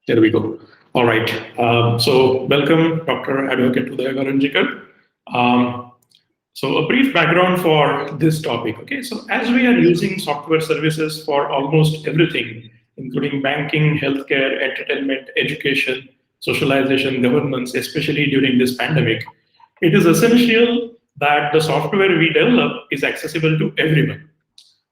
There we go. All right. So welcome, Dr. Advocate Uday Warunjikar. Um, so a brief background for this topic. Okay. So as we are using software services for almost everything, including banking, healthcare, entertainment, education, socialization, governance, especially during this pandemic, it is essential that the software we develop is accessible to everyone.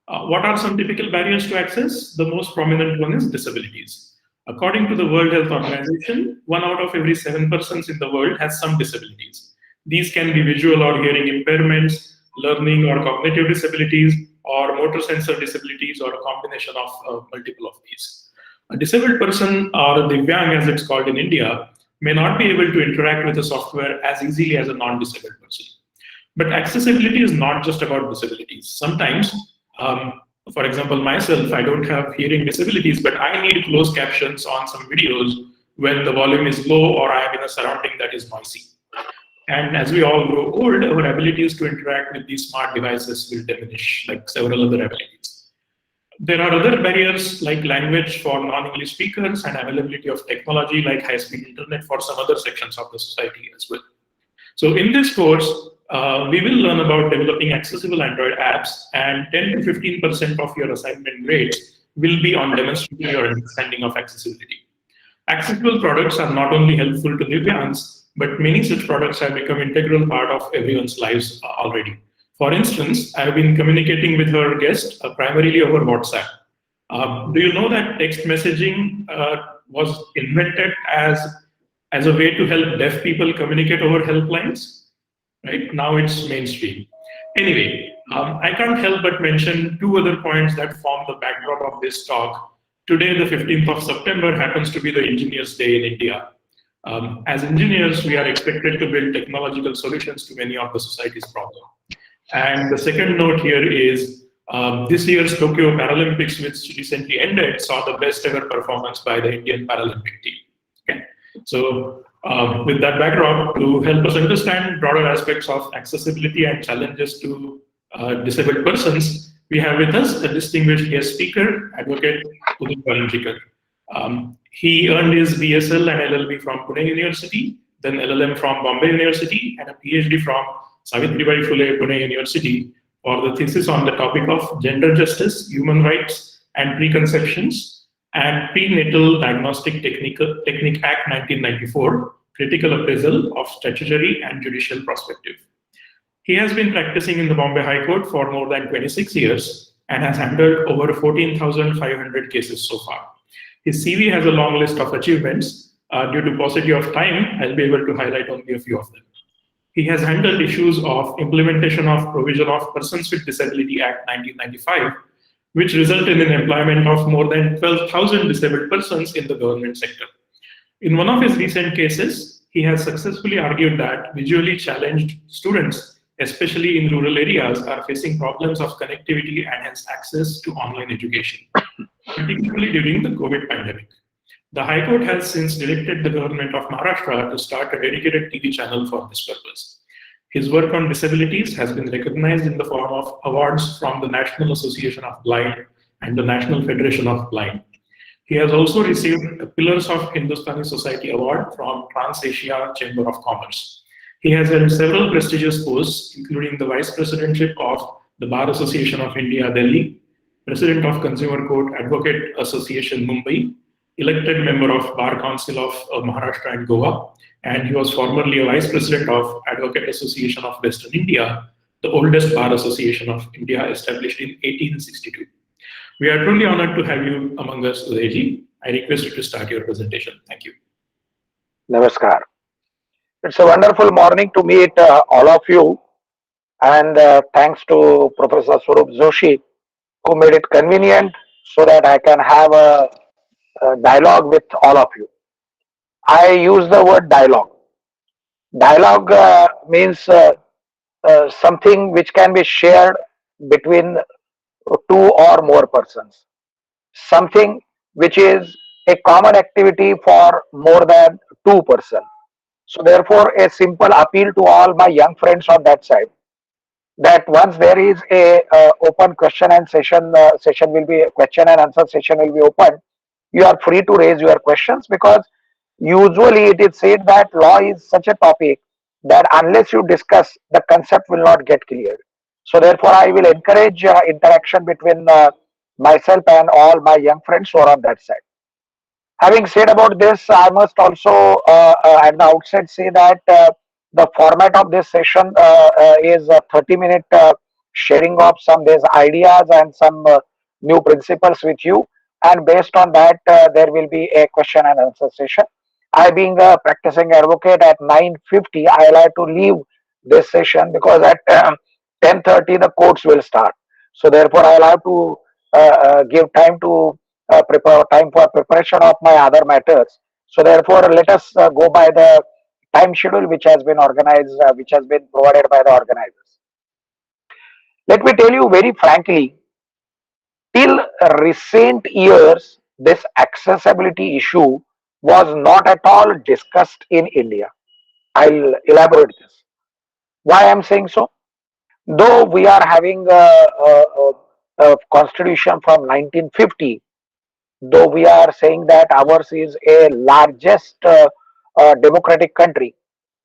What are some typical barriers to access? The most prominent one is disabilities. According to the World Health Organization, 1 out of every 7 persons in the world has some disabilities. These can be visual or hearing impairments, learning or cognitive disabilities, or motor sensor disabilities, or a combination of multiple of these. A disabled person, or a Divyang as it's called in India, may not be able to interact with the software as easily as a non-disabled person. But accessibility is not just about disabilities. Sometimes, for example, myself, I don't have hearing disabilities, but I need closed captions on some videos when the volume is low or I am in a surrounding that is noisy. And as we all grow old, our abilities to interact with these smart devices will diminish, like several other abilities. There are other barriers like language for non-English speakers and availability of technology like high-speed internet for some other sections of the society as well. So in this course, we will learn about developing accessible Android apps, and 10 to 15% of your assignment grades will be on demonstrating your understanding of accessibility. Accessible products are not only helpful to Divyangs, but many such products have become an integral part of everyone's lives already. For instance, I have been communicating with our guest primarily over WhatsApp. Do you know that text messaging was invented as a way to help deaf people communicate over helplines? Right now it's mainstream. Anyway, I can't help but mention two other points that form the backdrop of this talk. Today, the 15th of September, happens to be the Engineers' Day in India. As engineers, we are expected to build technological solutions to many of the society's problems. And the second note here is this year's Tokyo Paralympics, which recently ended, saw the best ever performance by the Indian Paralympic team. Okay. So with that backdrop, to help us understand broader aspects of accessibility and challenges to disabled persons, we have with us a distinguished guest speaker, Advocate Uday Warunjikar. He earned his BSL and LLB from Pune University, then LLM from Bombay University, and a PhD from Savitribai Phule Pune University for the thesis on the topic of gender justice, human rights, and preconceptions, and Prenatal Diagnostic Technique Act 1994, Critical Appraisal of Statutory and Judicial Perspective. He has been practicing in the Bombay High Court for more than 26 years and has handled over 14,500 cases so far. His CV has a long list of achievements. Due to paucity of time, I'll be able to highlight only a few of them. He has handled issues of implementation of provision of Persons with Disability Act 1995, which resulted in employment of more than 12,000 disabled persons in the government sector. In one of his recent cases, he has successfully argued that visually challenged students, especially in rural areas, are facing problems of connectivity and hence access to online education, particularly during the COVID pandemic. The High Court has since directed the government of Maharashtra to start a dedicated TV channel for this purpose. His work on disabilities has been recognized in the form of awards from the National Association of Blind and the National Federation of Blind. He has also received a Pillars of Hindustani Society Award from Trans-Asia Chamber of Commerce. He has held several prestigious posts, including the Vice Presidentship of the Bar Association of India, Delhi, President of Consumer Court Advocate Association, Mumbai, elected member of Bar Council of Maharashtra and Goa, and he was formerly a Vice President of Advocate Association of Western India, the oldest bar association of India established in 1862. We are truly honored to have you among us, Udayji. I request you to start your presentation. Thank you. Namaskar. It's a wonderful morning to meet all of you, and thanks to Professor Swarup Joshi, who made it convenient so that I can have a dialogue with all of you. I use the word dialogue. Dialogue means something which can be shared between two or more persons. Something which is a common activity for more than two persons. So therefore, a simple appeal to all my young friends on that side, that once there is a open question and session will be question and answer session will be open. you are free to raise your questions, because usually it is said that law is such a topic that unless you discuss, the concept will not get clear. So therefore, I will encourage interaction between myself and all my young friends who are on that side. Having said about this, I must also at the outset say that the format of this session is a 30-minute sharing of some these ideas and some new principles with you. And based on that, there will be a question and answer session. I, being a practicing advocate, at 9:50, I will have to leave this session because at 10:30 the courts will start. So therefore, I will have to give time to prepare time for preparation of my other matters. So therefore, let us go by the time schedule which has been organized, which has been provided by the organizers. Let me tell you very frankly, till recent years, this accessibility issue was not at all discussed in India. I'll elaborate this. Why I'm saying so? Though we are having a constitution from 1950, though we are saying that ours is a largest democratic country,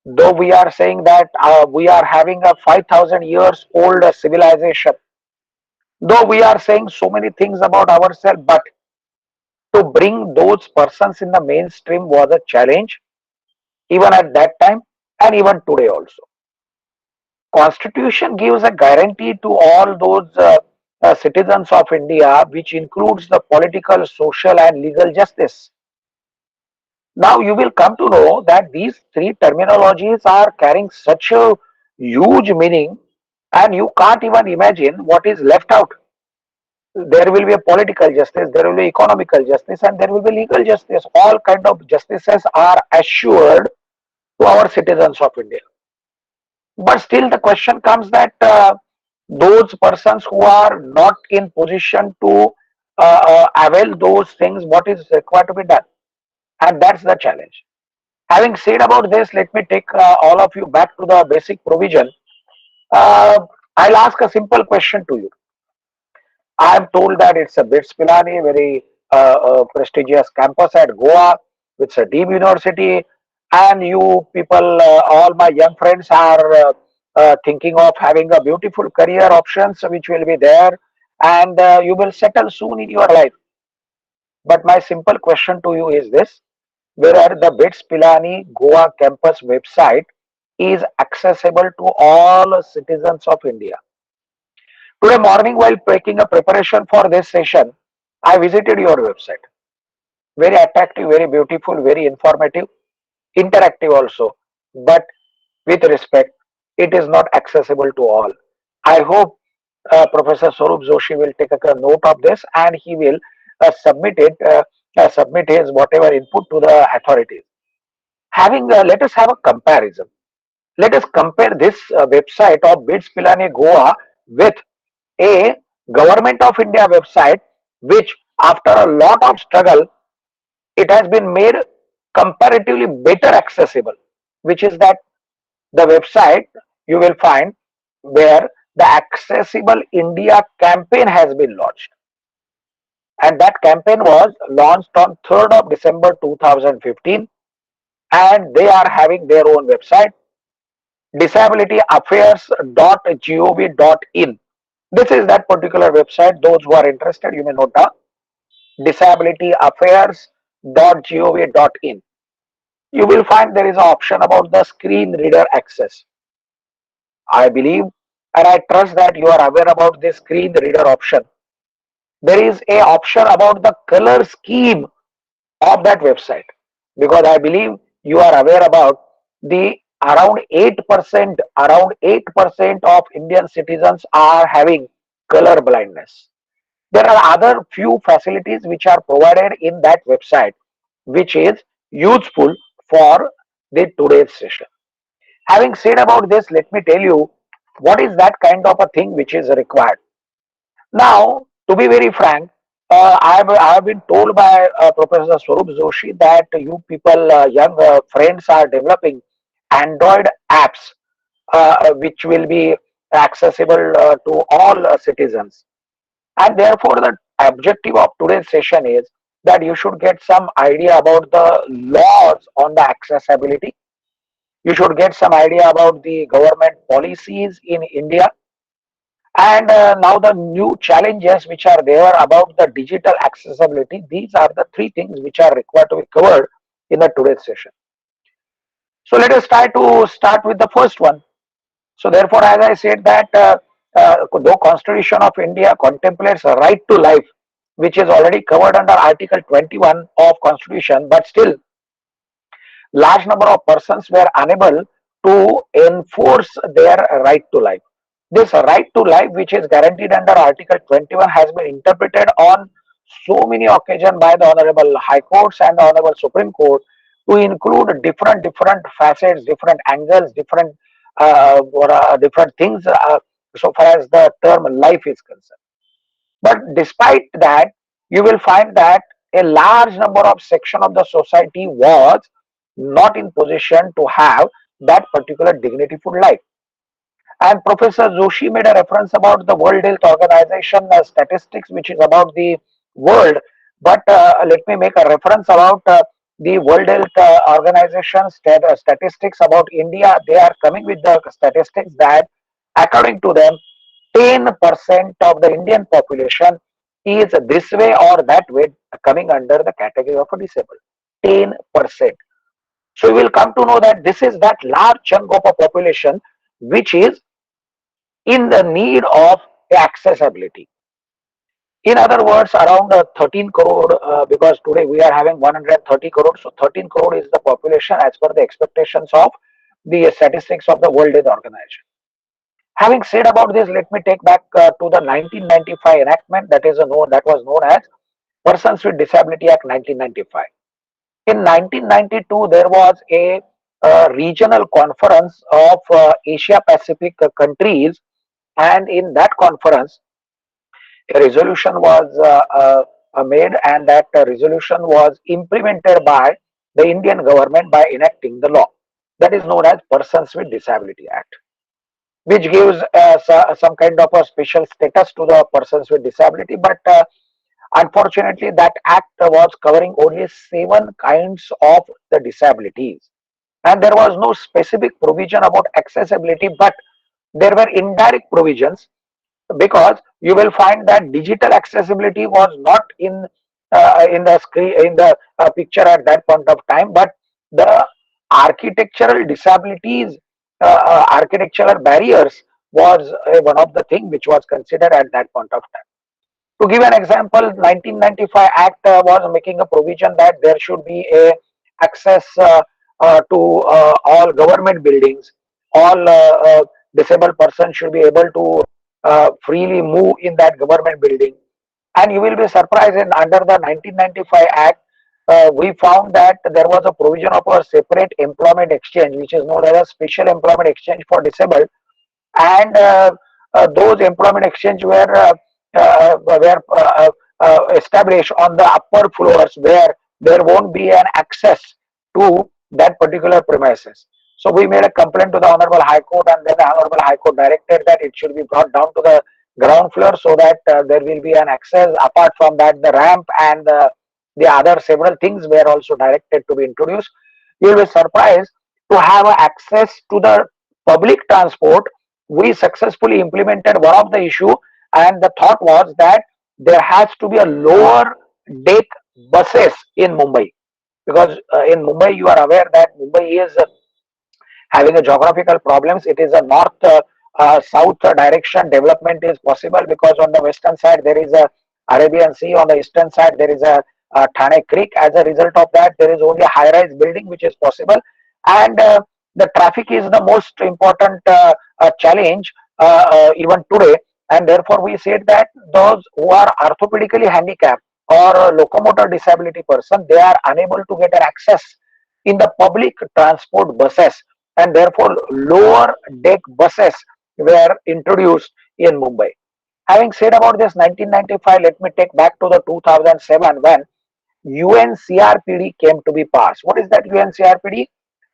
though we are saying that we are having a 5,000 years old civilization, though we are saying so many things about ourselves, but to bring those persons in the mainstream was a challenge, even at that time and even today also. Constitution gives a guarantee to all those citizens of India, which includes the political, social, and legal justice. Now you will come to know that these three terminologies are carrying such a huge meaning, and you can't even imagine what is left out. There will be a political justice, there will be economical justice, and there will be legal justice. All kind of justices are assured to our citizens of India. But still, the question comes that those persons who are not in position to avail those things, what is required to be done, and that's the challenge. Having said about this, let me take all of you back to the basic provision. Uh, I'll ask a simple question to you. I am told that it's a BITS Pilani, very prestigious campus at Goa. It's a deep university, and you people, all my young friends, are thinking of having a beautiful career options which will be there, and you will settle soon in your life. But my simple question to you is this: whether the BITS Pilani Goa campus website is accessible to all citizens of India. Today morning, while making a preparation for this session, I visited your website. Very attractive, very beautiful, very informative, interactive also. But with respect, it is not accessible to all. I hope Professor Swarup Joshi will take a note of this, and he will submit his whatever input to the authorities. Let us have a comparison. Let us compare this website of BITS Pilani Goa with a Government of India website, which after a lot of struggle, it has been made comparatively better accessible, which is that the website you will find where the Accessible India campaign has been launched. And that campaign was launched on 3rd of December 2015, and they are having their own website, disabilityaffairs.gov.in. This is that particular website. Those who are interested, you may note down, disabilityaffairs.gov.in. You will find there is an option about the screen reader access. I believe and I trust that you are aware about this screen reader option. There is a option about the color scheme of that website, because I believe you are aware about the around 8% of Indian citizens are having color blindness. There are other few facilities which are provided in that website, which is useful for the today's session. Having said about this, let me tell you what is that kind of a thing which is required. Now, to be very frank, I have been told by Professor Swarup Joshi that you people, young friends, are developing Android apps which will be accessible to all citizens. And therefore, the objective of today's session is that you should get some idea about the laws on the accessibility. You should get some idea about the government policies in India. And now the new challenges which are there about the digital accessibility. These are the three things which are required to be covered in the today's session. So let us try to start with the first one. So therefore, as I said that the Constitution of India contemplates a right to life, which is already covered under Article 21 of Constitution, but still large number of persons were unable to enforce their right to life. This right to life, which is guaranteed under Article 21, has been interpreted on so many occasions by the Honorable High Courts and the Honorable Supreme Court to include different facets, different angles, different things so far as the term life is concerned. But despite that, you will find that a large number of section of the society was not in position to have that particular dignityful life. And Professor Joshi made a reference about the World Health Organization statistics, which is about the world. But let me make a reference about the World Health Organization statistics about India. They are coming with the statistics that, according to them, 10% of the Indian population is this way or that way coming under the category of a disabled. 10%. So we will come to know that this is that large chunk of a population which is in the need of accessibility. In other words, around 13 crore, because today we are having 130 crore, so 13 crore is the population as per the expectations of the statistics of the World Health Organization. Having said about this, let me take back to the 1995 enactment that was known as Persons with Disability Act 1995. In 1992, there was a regional conference of Asia Pacific countries, and in that conference, a resolution was made, and that resolution was implemented by the Indian government by enacting the law that is known as Persons with Disability Act, which gives some kind of a special status to the persons with disability. But unfortunately, that act was covering only 7 kinds of the disabilities, and there was no specific provision about accessibility, but there were indirect provisions, because you will find that digital accessibility was not in the screen, in the picture at that point of time, but the architectural disabilities, architectural barriers was one of the thing which was considered at that point of time. To give an example, 1995 Act was making a provision that there should be a access to all government buildings. All disabled persons should be able to freely move in that government building. And you will be surprised, in under the 1995 Act, we found that there was a provision of a separate employment exchange, which is known as a special employment exchange for disabled, and those employment exchange were established on the upper floors, where there won't be an access to that particular premises. So we made a complaint to the Honorable High Court, and then the Honorable High Court directed that it should be brought down to the ground floor, so that there will be an access. Apart from that, the ramp and the other several things were also directed to be introduced. You will be surprised to have access to the public transport. We successfully implemented one of the issue, and the thought was that there has to be a lower deck buses in Mumbai, because in Mumbai you are aware that Mumbai is having a geographical problems. It is a north south direction development is possible, because on the western side there is a Arabian Sea, on the eastern side there is a Thane Creek. As a result of that, there is only a high-rise building which is possible, and the traffic is the most important challenge even today. And therefore, we said that those who are orthopedically handicapped or locomotor disability person, they are unable to get an access in the public transport buses, and therefore lower deck buses were introduced in Mumbai. Having said about this 1995, let me take back to the 2007, when UNCRPD came to be passed. What is that UNCRPD?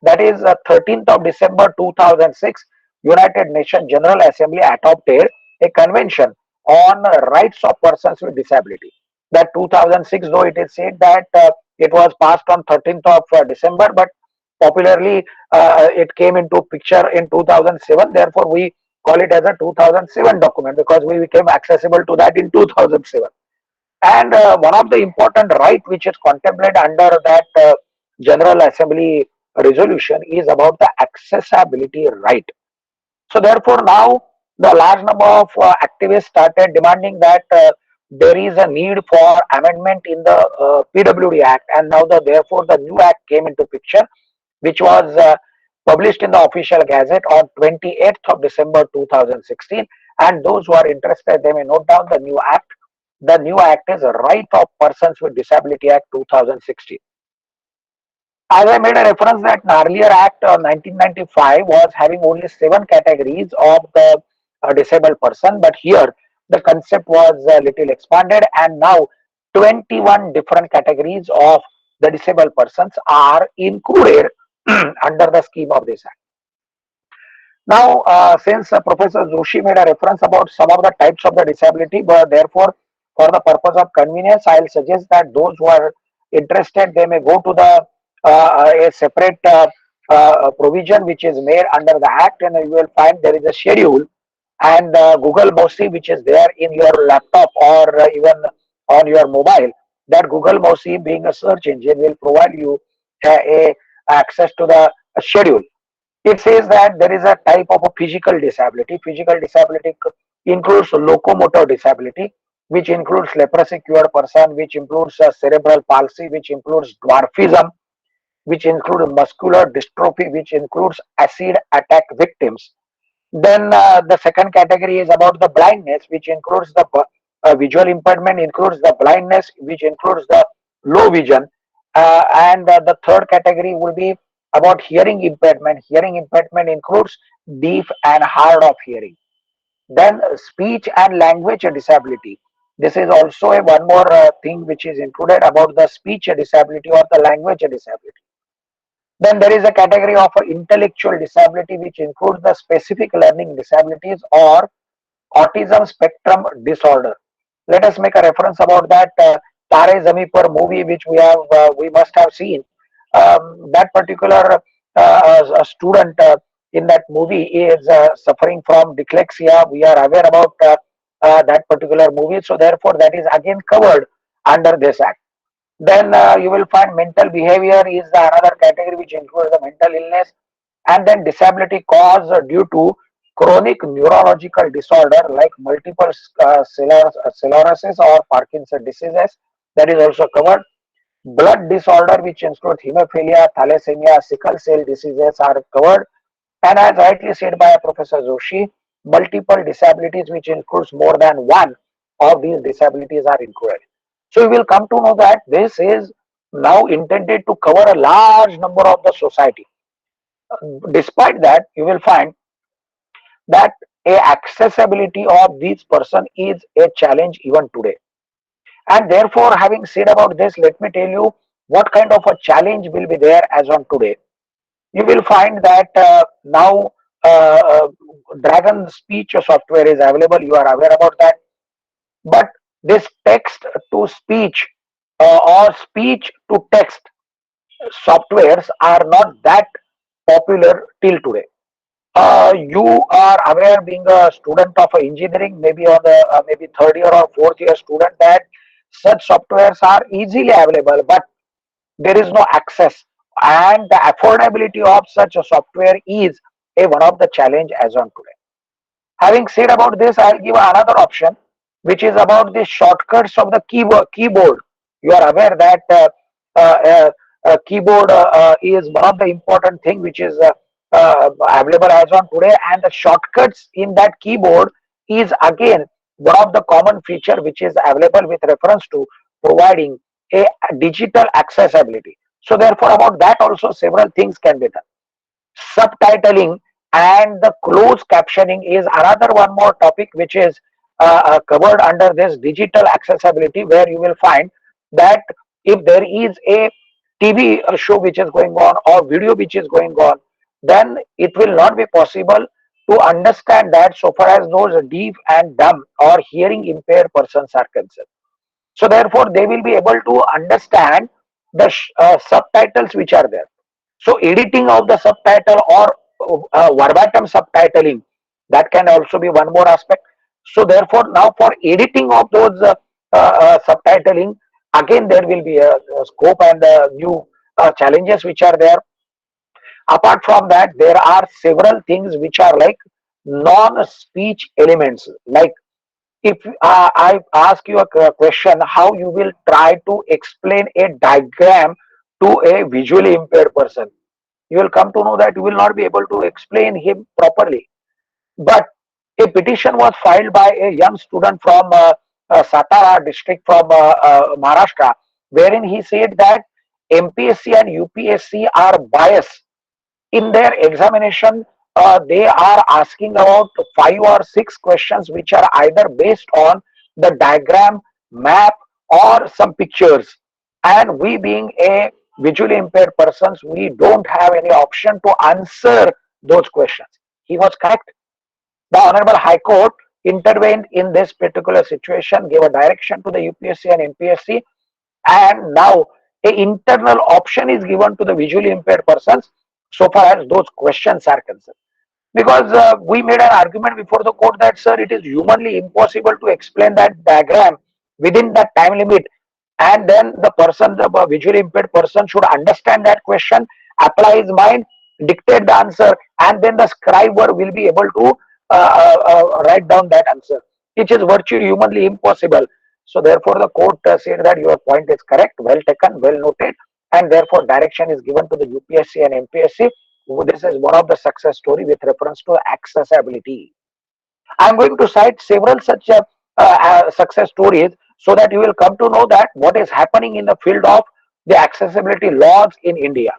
That is 13th of December 2006, United Nations General Assembly adopted a convention on rights of persons with disability. That 2006, though it is said that it was passed on 13th of December, but popularly it came into picture in 2007. Therefore, we call it as a 2007 document because we became accessible to that in 2007. And one of the important right which is contemplated under that General Assembly resolution is about the accessibility right. So therefore, now the large number of activists started demanding that there is a need for amendment in the PWD Act, and now therefore the new act came into picture, which was published in the official gazette on 28th of December 2016. And those who are interested, they may note down the new act. The new act is Right of Persons with Disability Act 2016. As I made a reference that an earlier act 1995 was having only 7 categories of the disabled person, but here the concept was a little expanded, and now 21 different categories of the disabled persons are included under the scheme of this act. Now, since Professor Joshi made a reference about some of the types of the disability, but therefore, for the purpose of convenience, I'll suggest that those who are interested, they may go to the a separate provision which is made under the Act, and you will find there is a schedule and Google Mousy, which is there in your laptop or even on your mobile. That Google Mousy, being a search engine, will provide you a access to the schedule. It says that there is a type of a physical disability. Physical disability includes locomotor disability, which includes leprosy cured person, which includes cerebral palsy, which includes dwarfism, which includes muscular dystrophy, which includes acid attack victims. Then the second category is about the blindness, which includes the visual impairment, includes the blindness, which includes the low vision. And the third category will be about hearing impairment. Hearing impairment includes deaf and hard of hearing. Then speech and language disability. This is also a one more thing which is included about the speech disability or the language disability. Then there is a category of intellectual disability which includes the specific learning disabilities or autism spectrum disorder. Let us make a reference about that Tare Zami Par movie which we must have seen. That particular student in that movie is suffering from dyslexia. We are aware about that particular movie, so therefore that is again covered under this act. Then you will find mental behavior is another category which includes the mental illness, and then disability caused due to chronic neurological disorder like multiple sclerosis or Parkinson diseases, that is also covered. Blood disorder which includes hemophilia, thalassemia, sickle cell diseases are covered. And as rightly said by Professor Joshi, multiple disabilities which includes more than one of these disabilities are included. So you will come to know that this is now intended to cover a large number of the society. Despite that, you will find that a accessibility of this person is a challenge even today. And therefore, having said about this, let me tell you what kind of a challenge will be there as on today. You will find that now Dragon speech software is available. You are aware about that. But this text to speech or speech to text softwares are not that popular till today. You are aware, being a student of engineering, maybe on the maybe third year or fourth year student, that such softwares are easily available, but there is no access, and the affordability of such a software is a one of the challenge as on today. Having said about this, I'll give another option, which is about the shortcuts of the keyboard. You are aware that keyboard is one of the important thing which is available as on today, and the shortcuts in that keyboard is again one of the common feature which is available with reference to providing a digital accessibility. So therefore, about that also several things can be done. Subtitling and the closed captioning is another one more topic which is covered under this digital accessibility, where you will find that if there is a TV show which is going on or video which is going on, then it will not be possible to understand that so far as those deaf and dumb or hearing impaired persons are concerned. So therefore, they will be able to understand the subtitles which are there. So editing of the subtitle or verbatim subtitling, that can also be one more aspect. So therefore, now for editing of those subtitling, again there will be a scope and new challenges which are there. Apart from that, there are several things which are like non-speech elements. Like if I ask you a question, how you will try to explain a diagram to a visually impaired person, you will come to know that you will not be able to explain him properly. But a petition was filed by a young student from Satara district from Maharashtra, wherein he said that MPSC and UPSC are biased in their examination. They are asking about 5 or 6 questions which are either based on the diagram, map, or some pictures. And we, being a visually impaired persons, we don't have any option to answer those questions. He was correct. The Honorable High Court intervened in this particular situation, gave a direction to the UPSC and MPSC, and now a internal option is given to the visually impaired persons so far as those questions are concerned. Because we made an argument before the court that, sir, it is humanly impossible to explain that diagram within that time limit, and then the person, the visually impaired person, should understand that question, apply his mind, dictate the answer, and then the scriber will be able to write down that answer, which is virtually humanly impossible. So therefore, the court said that your point is correct, well taken, well noted, and therefore direction is given to the UPSC and MPSC. This is one of the success story with reference to accessibility. I'm going to cite several such success stories so that you will come to know that what is happening in the field of the accessibility laws in India.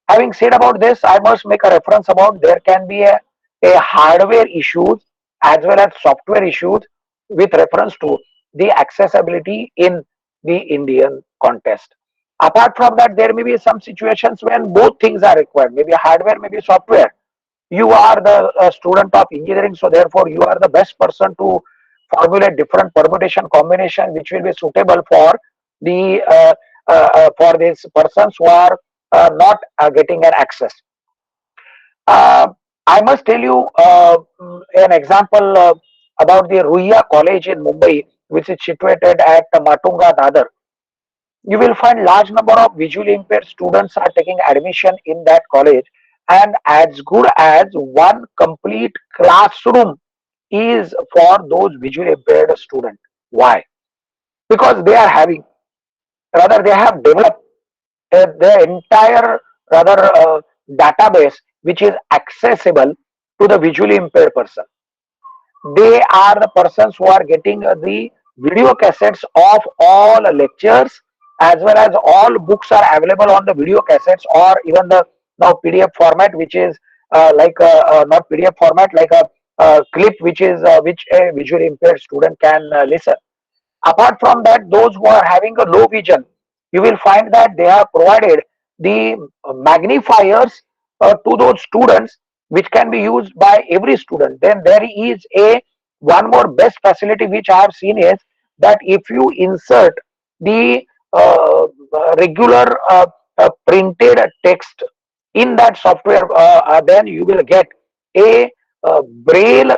Having said about this, I must make a reference about there can be a hardware issues as well as software issues with reference to the accessibility in the Indian context. Apart from that, there may be some situations when both things are required, maybe hardware, maybe software. You are the student of engineering, so therefore you are the best person to formulate different permutation combination which will be suitable for the for these persons who are not getting an access. uh, I must tell you an example about the Ruia College in Mumbai, which is situated at Matunga, Dadar. You will find large number of visually impaired students are taking admission in that college, and as good as one complete classroom is for those visually impaired students. Why? Because they are having, rather they have developed the entire rather database which is accessible to the visually impaired person. They are the persons who are getting the video cassettes of all lectures, as well as all books are available on the video cassettes, or even the now PDF format, which is not PDF format, like a clip which is which a visually impaired student can listen. Apart from that, those who are having a low vision, you will find that they have provided the magnifiers to those students, which can be used by every student. Then there is a one more best facility which I have seen is that if you insert the regular printed text in that software, then you will get a braille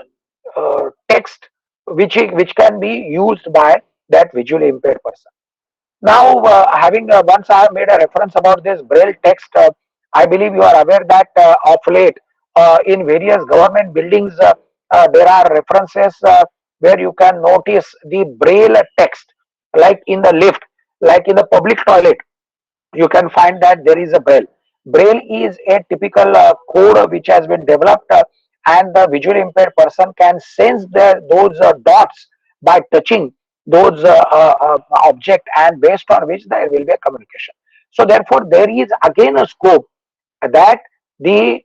text which can be used by that visually impaired person. Now, having once I have made a reference about this braille text, I believe you are aware that of late in various government buildings there are references where you can notice the braille text, like in the lift, like in the public toilet. You can find that there is a braille. Braille is a typical code which has been developed, and the visually impaired person can sense those dots by touching those object, and based on which there will be a communication. So therefore, there is again a scope that the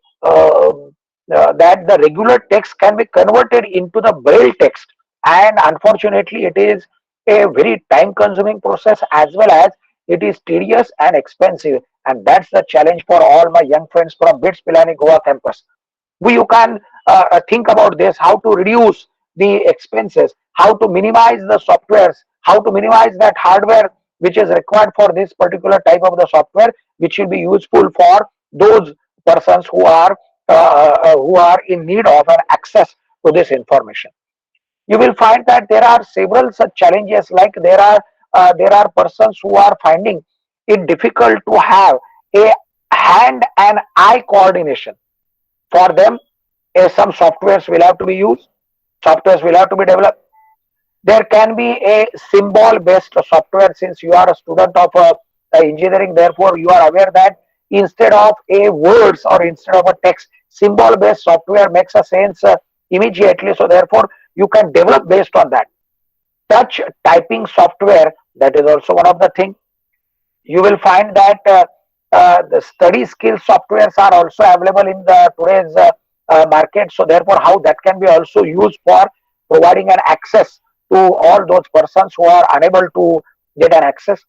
that the regular text can be converted into the braille text, and unfortunately it is a very time consuming process, as well as it is tedious and expensive, and that's the challenge for all my young friends from BITS Pilani Goa campus. You can think about this, how to reduce the expenses, how to minimize the softwares, how to minimize that hardware which is required for this particular type of the software, which will be useful for those persons who are in need of an access to this information. You will find that there are several such challenges, like there are persons who are finding it difficult to have a hand and eye coordination. For them, some softwares will have to be used, softwares will have to be developed. There can be a symbol based software, since you are a student of engineering, therefore you are aware that instead of a words or instead of a text, symbol based software makes a sense immediately, so therefore you can develop based on that. Touch typing software, that is also one of the things. You will find that the study skill softwares are also available in the today's market, so therefore how that can be also used for providing an access to all those persons who are unable to get an access.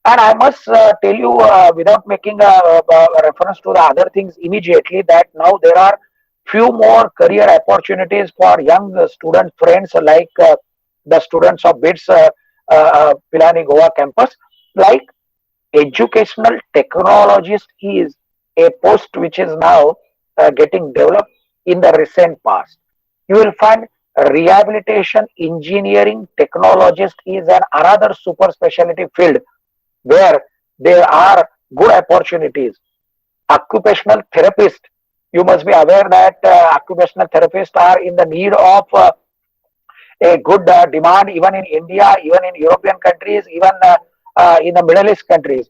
And I must tell you, without making a reference to the other things immediately, that now there are few more career opportunities for young student friends, like the students of BITS Pilani Goa campus, like educational technologist is a post which is now getting developed in the recent past. You will find rehabilitation engineering technologist is an another super specialty field where there are good opportunities. Occupational therapist, you must be aware that occupational therapists are in the need of a good demand, even in India, even in European countries, even in the Middle East countries.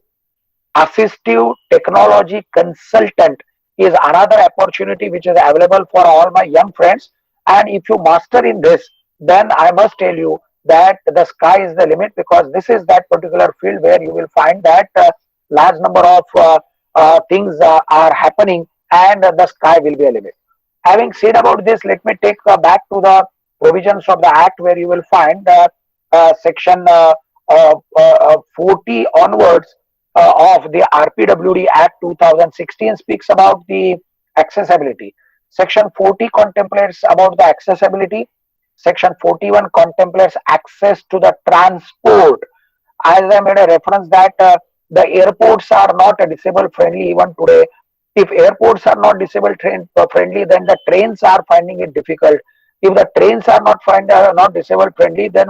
Assistive technology consultant is another opportunity which is available for all my young friends. And if you master in this, then I must tell you that the sky is the limit, because this is that particular field where you will find that large number of things are happening, and the sky will be a limit. Having said about this, let me take back to the provisions of the act, where you will find section 40 onwards of the RPWD Act 2016 speaks about the accessibility. Section 40 contemplates about the accessibility. Section 41 contemplates access to the transport. As I made a reference that the airports are not disabled friendly even today. If airports are not disabled friendly, then the trains are finding it difficult. If the trains are not disabled friendly, then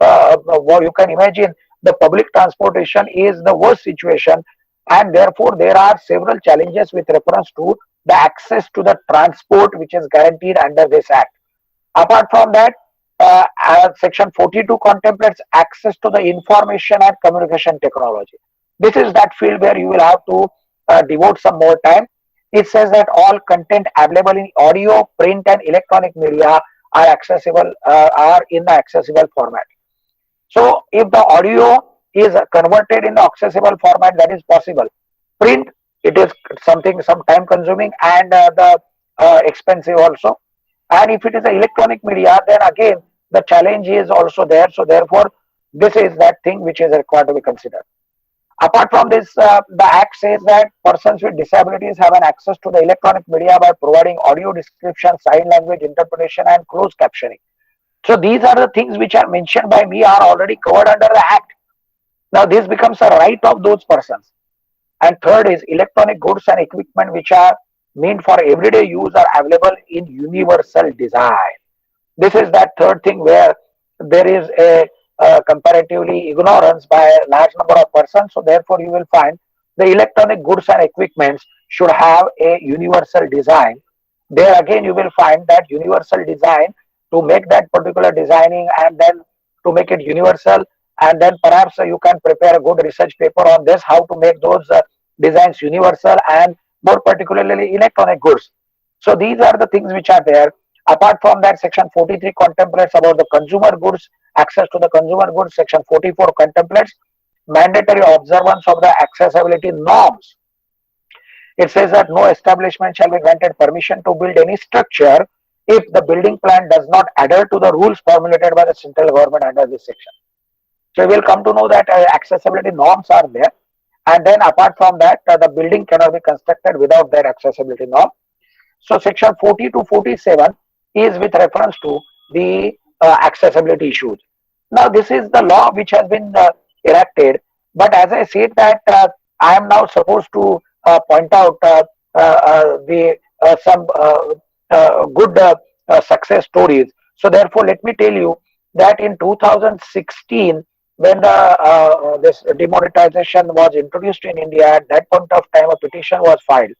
well, you can imagine the public transportation is the worst situation, and therefore there are several challenges with reference to the access to the transport which is guaranteed under this act. Apart from that, section 42 contemplates access to the information and communication technology. This is that field where you will have to devote some more time. It says that all content available in audio, print, and electronic media are accessible, are in the accessible format. So if the audio is converted in the accessible format, that is possible. Print, it is something some time consuming and the expensive also. And if it is an electronic media, then again the challenge is also there. So therefore, this is that thing which is required to be considered. Apart from this, the Act says that persons with disabilities have an access to the electronic media by providing audio description, sign language interpretation, and closed captioning. So these are the things which are mentioned by me are already covered under the Act. Now this becomes a right of those persons. And third is electronic goods and equipment which are meant for everyday use are available in universal design. This is that third thing where there is a comparatively ignorance by a large number of persons. So therefore you will find the electronic goods and equipments should have a universal design. There again you will find that universal design, to make that particular designing and then to make it universal, and then perhaps you can prepare a good research paper on this, how to make those designs universal and more particularly electronic goods. So these are the things which are there. Apart from that, section 43 contemplates about the consumer goods, access to the consumer goods. Section 44 contemplates mandatory observance of the accessibility norms. It says that no establishment shall be granted permission to build any structure if the building plan does not adhere to the rules formulated by the central government under this section. So we will come to know that accessibility norms are there, and then apart from that, the building cannot be constructed without that accessibility norm. So section 40 to 47 is with reference to the accessibility issues. Now, this is the law which has been enacted. But as I said that I am now supposed to point out the some good success stories. So therefore, let me tell you that in 2016, when the this demonetization was introduced in India, at that point of time, a petition was filed.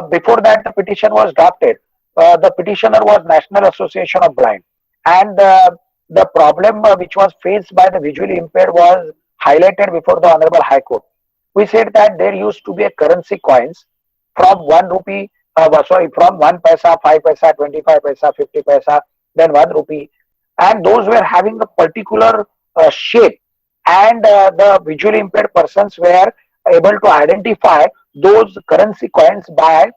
Before that, the petition was drafted. The petitioner was National Association of Blind, and the problem which was faced by the visually impaired was highlighted before the Honorable High Court. We said that there used to be a currency coins from 1 rupee, from 1 paisa, 5 paisa, 25 paisa, 50 paisa, then 1 rupee, and those were having a particular shape, and the visually impaired persons were able to identify those currency coins by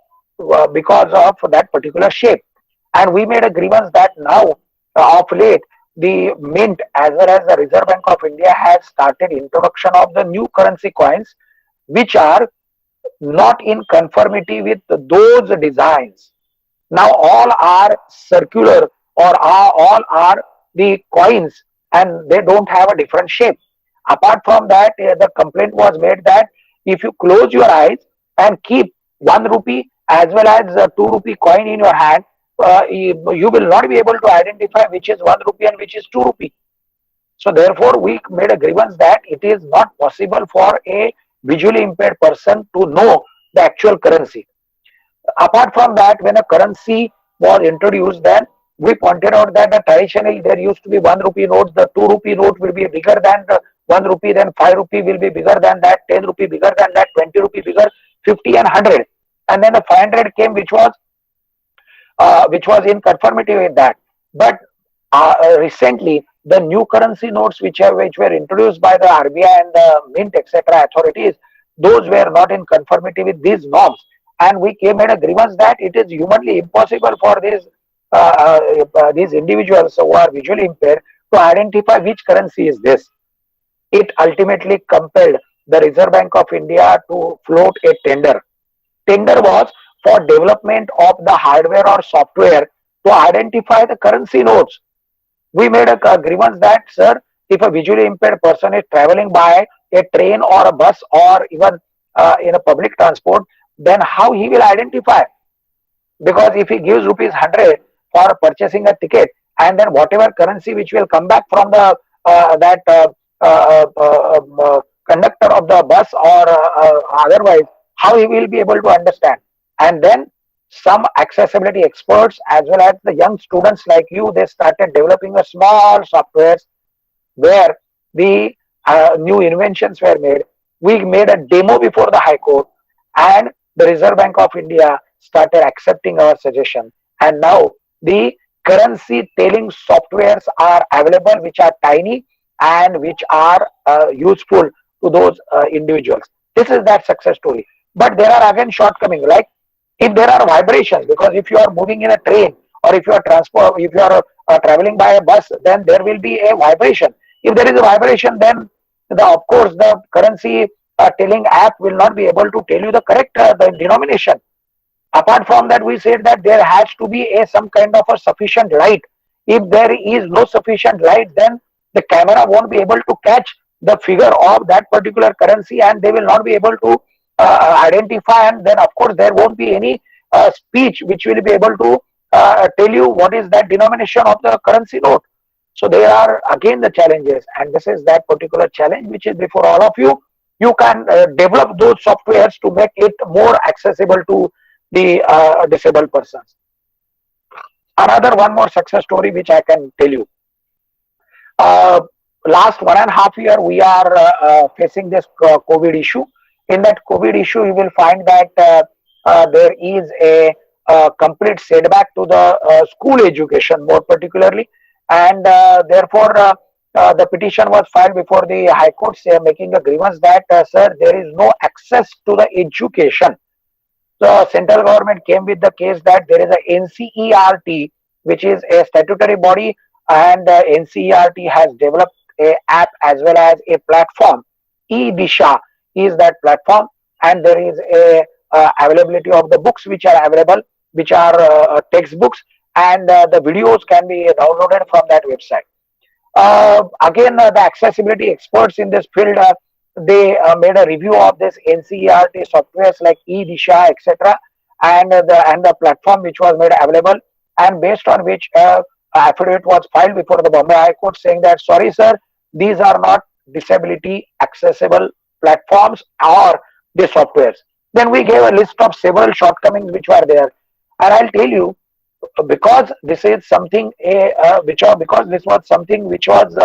because of that particular shape. And we made a grievance that now, of late, the Mint as well as the Reserve Bank of India has started introduction of the new currency coins, which are not in conformity with those designs. Now all are circular, or all are the coins, and they don't have a different shape. Apart from that, the complaint was made that if you close your eyes and keep 1 rupee as well as a 2 rupee coin in your hand, you will not be able to identify which is 1 rupee and which is 2 rupee. So therefore, we made a grievance that it is not possible for a visually impaired person to know the actual currency. Apart from that, when a currency was introduced, then we pointed out that traditionally there used to be 1 rupee notes. The 2 rupee note will be bigger than the 1 rupee, then 5 rupee will be bigger than that, 10 rupee bigger than that, 20 rupee bigger, 50 and 100. And then the 500 came, which was in conformity with that. But recently, the new currency notes which were introduced by the RBI and the Mint etc. authorities, those were not in conformity with these norms, and we came at a grievance that it is humanly impossible for these individuals who are visually impaired to identify which currency is this. It ultimately compelled the Reserve Bank of India to float a tender. Tender was for development of the hardware or software to identify the currency notes. We made a grievance that, sir, if a visually impaired person is traveling by a train or a bus or even in a public transport, then how he will identify? Because if he gives rupees 100 for purchasing a ticket, and then whatever currency which will come back from the that conductor of the bus or otherwise, how he will be able to understand? And then some accessibility experts as well as the young students like you, they started developing a small softwares where the new inventions were made. We made a demo before the High Court, and the Reserve Bank of India started accepting our suggestion. And now the currency telling softwares are available, which are tiny and which are useful to those individuals. This is that success story. But there are again shortcomings, like if there are vibrations, because if you are moving in a train or if you are traveling by a bus, then there will be a vibration. If there is a vibration, then of course the currency telling app will not be able to tell you the correct the denomination. Apart from that, we said that there has to be some kind of a sufficient light. If there is no sufficient light, then the camera won't be able to catch the figure of that particular currency, and they will not be able to identify, and then of course there won't be any speech which will be able to tell you what is that denomination of the currency note. So there are again the challenges, and this is that particular challenge which is before all of you. You can develop those softwares to make it more accessible to the disabled persons. Another one more success story which I can tell you. Last 1.5 years, we are facing this COVID issue. In that COVID issue, you will find that there is a complete setback to the school education, more particularly, and therefore the petition was filed before the High Court, making a grievance that, sir, there is no access to the education. The central government came with the case that there is a NCERT, which is a statutory body, and NCERT has developed a app as well as a platform. E-Disha is that platform, and there is a availability of the books which are available, which are textbooks, and the videos can be downloaded from that website. Again, the accessibility experts in this field, they made a review of this NCERT softwares like eDisha, etc., and the platform which was made available, and based on which affidavit was filed before the Bombay High Court saying that sorry, sir, these are not disability accessible platforms or the softwares. Then we gave a list of several shortcomings which were there, and I'll tell you, because this is something because this was something which was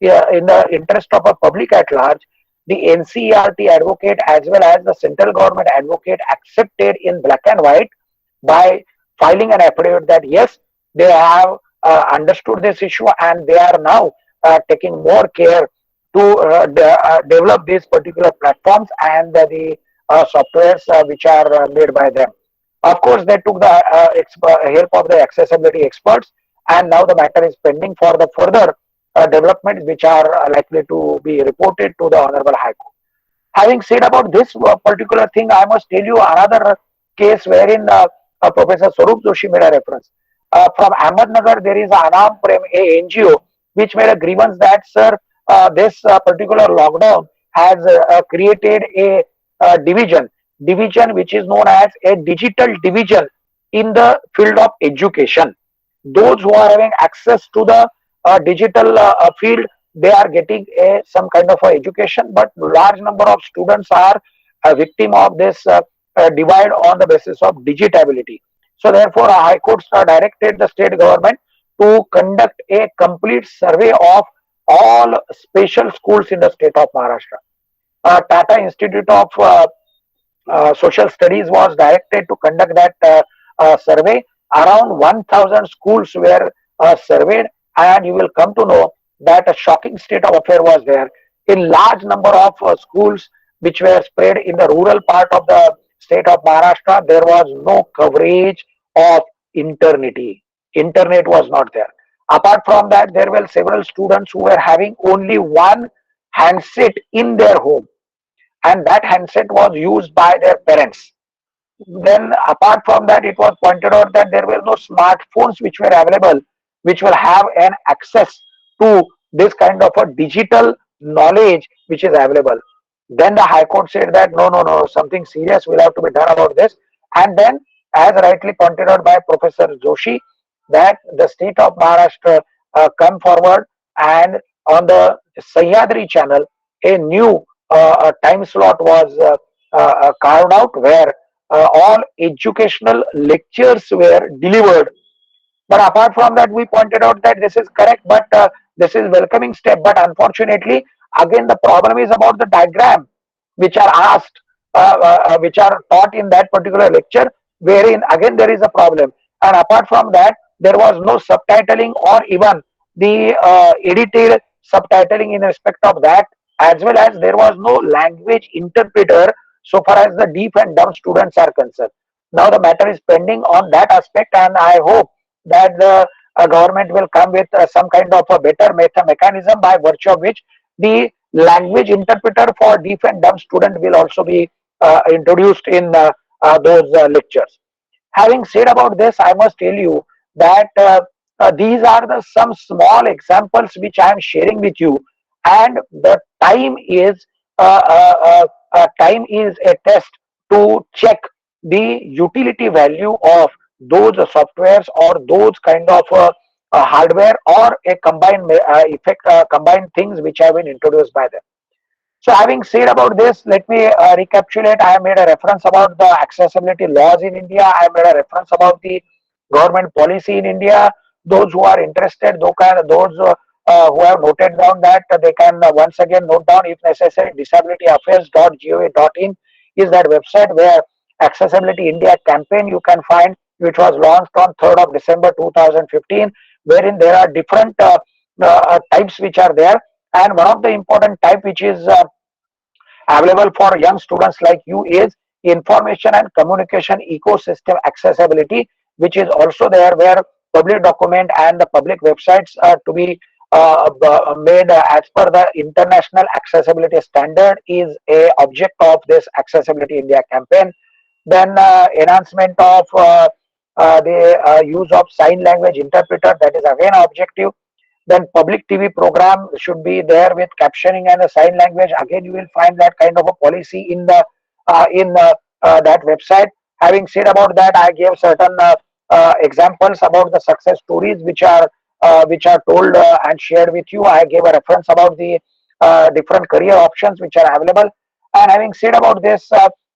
yeah, in the interest of a public at large, the NCERT advocate as well as the central government advocate accepted in black and white by filing an affidavit that yes, they have understood this issue and they are now taking more care to develop these particular platforms and the softwares which are made by them. Of course, they took the help of the accessibility experts, and now the matter is pending for the further developments which are likely to be reported to the Honorable High Court. Having said about this particular thing, I must tell you another case wherein Professor Swarup Joshi made a reference. From Ahmednagar, there is Anam Prem, a NGO, which made a grievance that, sir, this particular lockdown has created a division which is known as a digital division in the field of education. Those who are having access to the digital field, they are getting some kind of education, but large number of students are a victim of this divide on the basis of digitability. So therefore, High Court directed the state government to conduct a complete survey of all special schools in the state of Maharashtra. Tata Institute of Social Studies was directed to conduct that survey. Around 1,000 schools were surveyed, and you will come to know that a shocking state of affair was there. In large number of schools which were spread in the rural part of the state of Maharashtra, there was no coverage of internet. Internet was not there. Apart from that, there were several students who were having only one handset in their home, and that handset was used by their parents. Then, apart from that, it was pointed out that there were no smartphones which were available, which will have an access to this kind of a digital knowledge which is available. Then the High Court said that no, no, no, something serious will have to be done about this. And then, as rightly pointed out by Professor Joshi, that the state of Maharashtra come forward, and on the Sahyadri channel, a new time slot was carved out where all educational lectures were delivered. But apart from that, we pointed out that this is correct, but this is welcoming step. But unfortunately, again, the problem is about the diagram which are asked, which are taught in that particular lecture, wherein again there is a problem. And apart from that, there was no subtitling or even the edited subtitling in respect of that, as well as there was no language interpreter so far as the deaf and dumb students are concerned. Now the matter is pending on that aspect, and I hope that the government will come with some kind of a better mechanism by virtue of which the language interpreter for deaf and dumb student will also be introduced in those lectures. Having said about this, I must tell you that these are the some small examples which I am sharing with you, and the time is a test to check the utility value of those softwares or those kind of hardware or a combined combined things which have been introduced by them. So having said about this, let me recapitulate. I have made a reference about the accessibility laws in India. I have made a reference about the government policy in India. Those who are interested, those who have noted down that, they can once again note down if necessary. Disabilityaffairs.gov.in is that website where Accessibility India campaign you can find, which was launched on 3rd of December 2015, wherein there are different types which are there, and one of the important type which is available for young students like you is information and communication ecosystem accessibility, which is also there where public document and the public websites are to be made as per the international accessibility standard is a object of this Accessibility India campaign. Then enhancement of the use of sign language interpreter, that is again objective. Then public TV program should be there with captioning and a sign language. Again, you will find that kind of a policy in that website. Having said about that, I gave certain examples about the success stories which are told and shared with you. I gave a reference about the different career options which are available. And having said about this,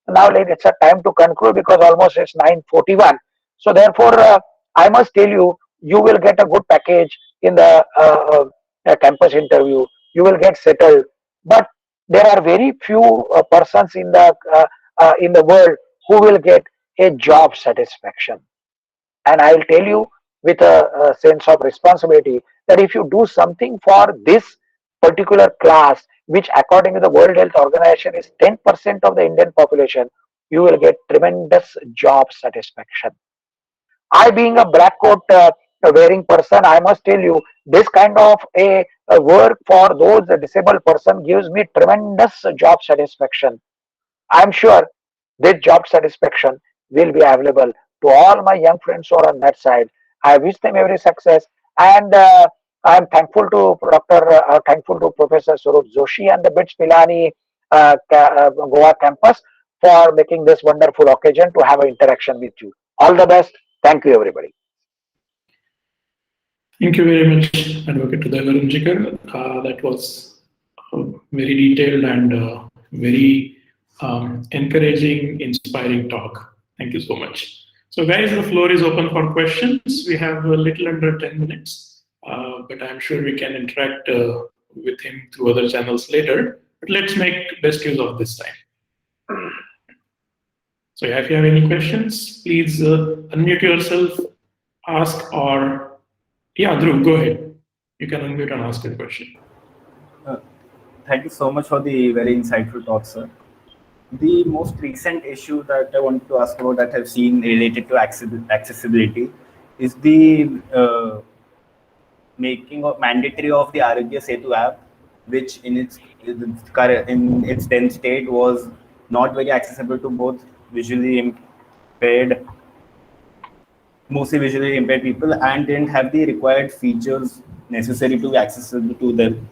now it's a time to conclude because almost it's 9:41. So therefore, I must tell you, you will get a good package in the campus interview. You will get settled, but there are very few persons in the world who will get a job satisfaction. And I'll tell you with a sense of responsibility that if you do something for this particular class, which according to the World Health Organization is 10% of the Indian population, you will get tremendous job satisfaction. I, being a black coat wearing person, I must tell you, this kind of a work for those disabled person gives me tremendous job satisfaction. I'm sure this job satisfaction will be available to all my young friends who are on that side. I wish them every success, and I'm thankful to thankful to Professor Swarup Joshi and the BITS Pilani Goa campus for making this wonderful occasion to have an interaction with you. All the best. Thank you, everybody. Thank you very much, Advocate Uday Warunjikar. That was very detailed and very encouraging, inspiring talk. Thank you so much. So, guys, the floor is open for questions. We have a little under 10 minutes, but I'm sure we can interact with him through other channels later. But let's make best use of this time. So, if you have any questions, please unmute yourself, ask, or yeah, Dhruv, go ahead. You can unmute and ask a question. Thank you so much for the very insightful talk, sir. The most recent issue that I wanted to ask about that I've seen related to accessibility is the making of mandatory of the Arogya Setu app, which in its then state was not very accessible to both visually impaired, mostly visually impaired people, and didn't have the required features necessary to be accessible to them.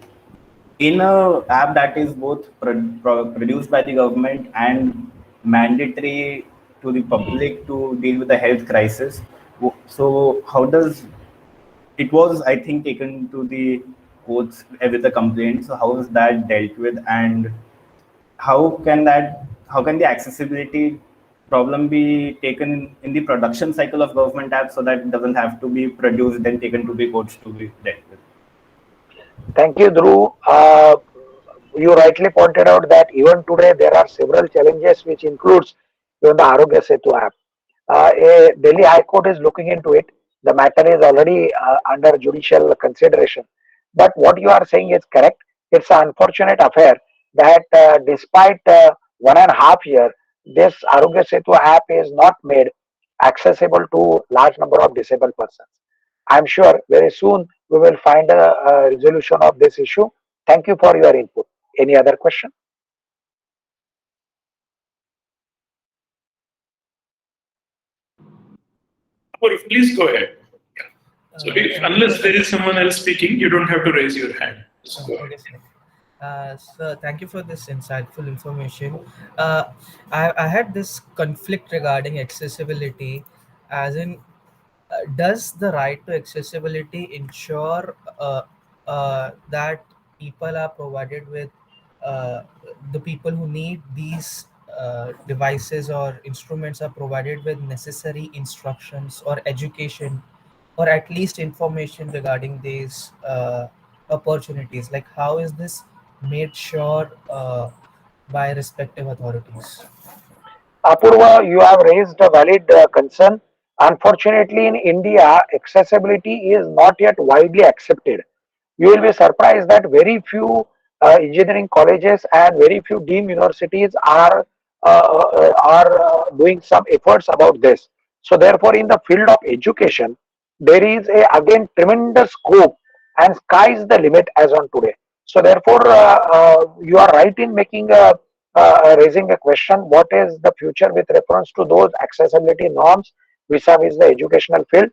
In a app that is both produced by the government and mandatory to the public to deal with the health crisis, so how does it was, I think, taken to the courts with a complaint. So how is that dealt with, and how can the accessibility problem be taken in the production cycle of government apps so that it doesn't have to be produced then taken to the courts to be dealt with? Thank you, Dhruv. You rightly pointed out that even today there are several challenges which includes even the Arogya Setu app. A Delhi High Court is looking into it. The matter is already under judicial consideration. But what you are saying is correct. It's an unfortunate affair that despite 1.5 years, this Arogya Setu app is not made accessible to large number of disabled persons. I'm sure very soon we will find a resolution of this issue. Thank you for your input. Any other question? Please go ahead. So unless there is someone else speaking, you don't have to raise your hand. Okay, sir, thank you for this insightful information. I had this conflict regarding accessibility, as in, does the right to accessibility ensure that people are provided with the people who need these devices or instruments are provided with necessary instructions or education or at least information regarding these opportunities? Like, how is this made sure by respective authorities? Apurva, you have raised a valid concern. Unfortunately, in India, accessibility is not yet widely accepted. You will be surprised that very few engineering colleges and very few deemed universities are doing some efforts about this. So therefore, in the field of education, there is a again tremendous scope, and sky is the limit as on today. So therefore, you are right in making raising a question: what is the future with reference to those accessibility norms vis-a-vis the educational field?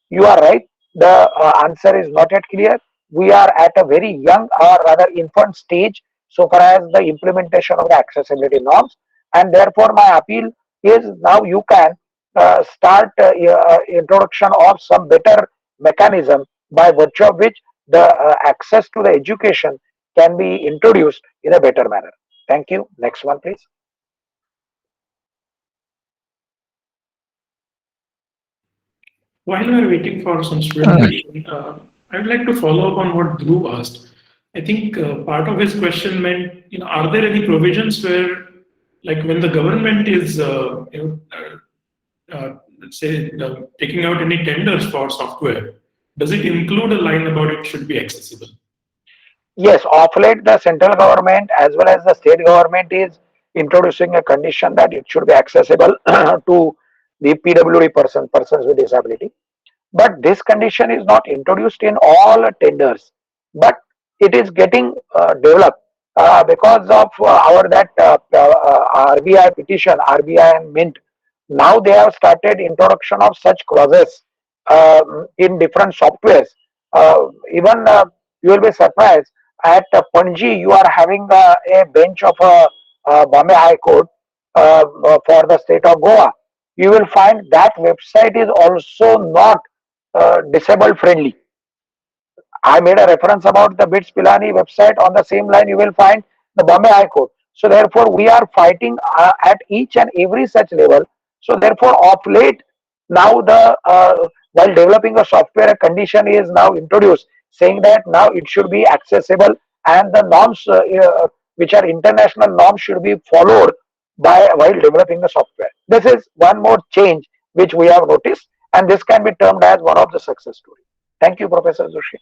You are right. The answer is not yet clear. we are at a very young or rather infant stage so far as the implementation of the accessibility norms. And therefore, my appeal is now you can start introduction of some better mechanism by virtue of which the access to the education can be introduced in a better manner. Thank you. Next one, please. While we are waiting for some student question, I would like to follow up on what Dhruv asked. I think part of his question meant, are there any provisions where, like when the government is, let's say, taking out any tenders for software, does it include a line about it should be accessible? Yes, of late the central government as well as the state government is introducing a condition that it should be accessible to the PWD persons with disability. But this condition is not introduced in all tenders, but it is getting developed because of our that RBI petition, RBI and Mint. Now they have started introduction of such clauses in different softwares. Even you will be surprised at Panji you are having a bench of Bombay High Court for the state of Goa. You will find that website is also not disabled friendly. I made a reference about the BITS Pilani website. On the same line, you will find the Bombay High Court. So therefore, we are fighting at each and every such level. So therefore, of late, now the while developing a software, a condition is now introduced saying that now it should be accessible and the norms which are international norms should be followed by while developing the software. This is one more change which we have noticed, and this can be termed as one of the success stories. Thank you, Professor Joshi.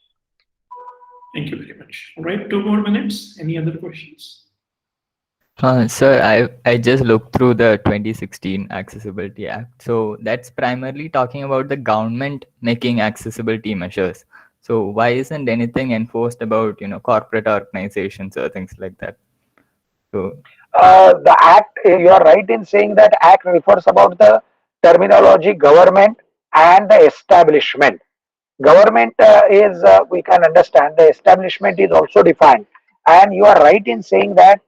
Thank you very much. All right, 2 more minutes. Any other questions? Sir, I just looked through the 2016 Accessibility Act. So that's primarily talking about the government making accessibility measures. So why isn't anything enforced about corporate organizations or things like that? So The act, you are right in saying that act refers about the terminology government and the establishment. Government is, we can understand, the establishment is also defined. And you are right in saying that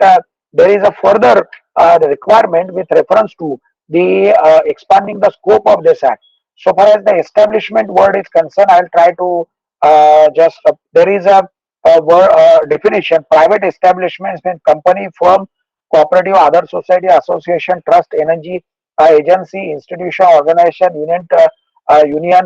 there is a further requirement with reference to the expanding the scope of this act. So far as the establishment word is concerned, I'll try to there is a word definition. Private establishments mean company, firm, cooperative, other society, association, trust, energy, agency, institution, organization, union,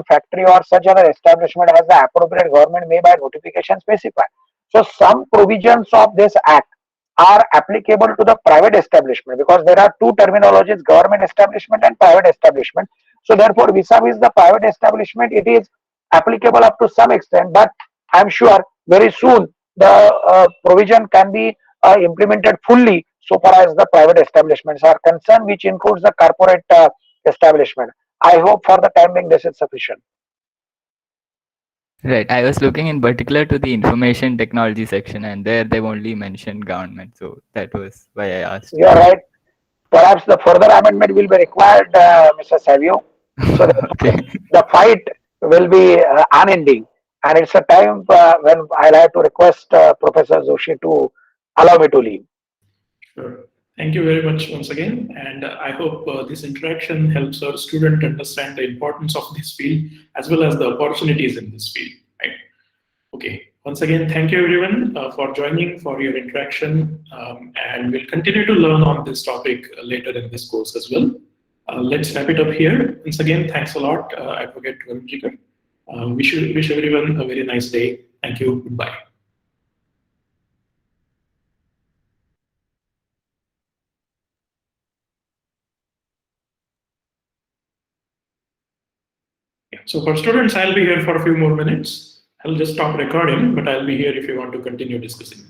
factory, or such other establishment as the appropriate government may by notification specify. So some provisions of this act are applicable to the private establishment because there are two terminologies, government establishment and private establishment. So therefore, vis-a-vis the private establishment, it is applicable up to some extent, but I'm sure very soon the provision can be implemented fully so far as the private establishments are concerned, which includes the corporate establishment. I hope for the time being this is sufficient. right, I was looking in particular to the information technology section, and there they've only mentioned government. So that was why I asked. You are right. Perhaps the further amendment will be required, Mr. Savio. So Okay. the fight will be unending. And it's a time when I'll have to request Professor Joshi to allow me to leave. Sure. Thank you very much once again. And I hope this interaction helps our student understand the importance of this field as well as the opportunities in this field. Right? Okay. Once again, thank you everyone for joining, for your interaction. And we'll continue to learn on this topic later in this course as well. Let's wrap it up here. Once again, thanks a lot, Advocate Warunjikar. Wish everyone a very nice day. Thank you. Goodbye. So for students, I'll be here for a few more minutes. I'll just stop recording, but I'll be here if you want to continue discussing.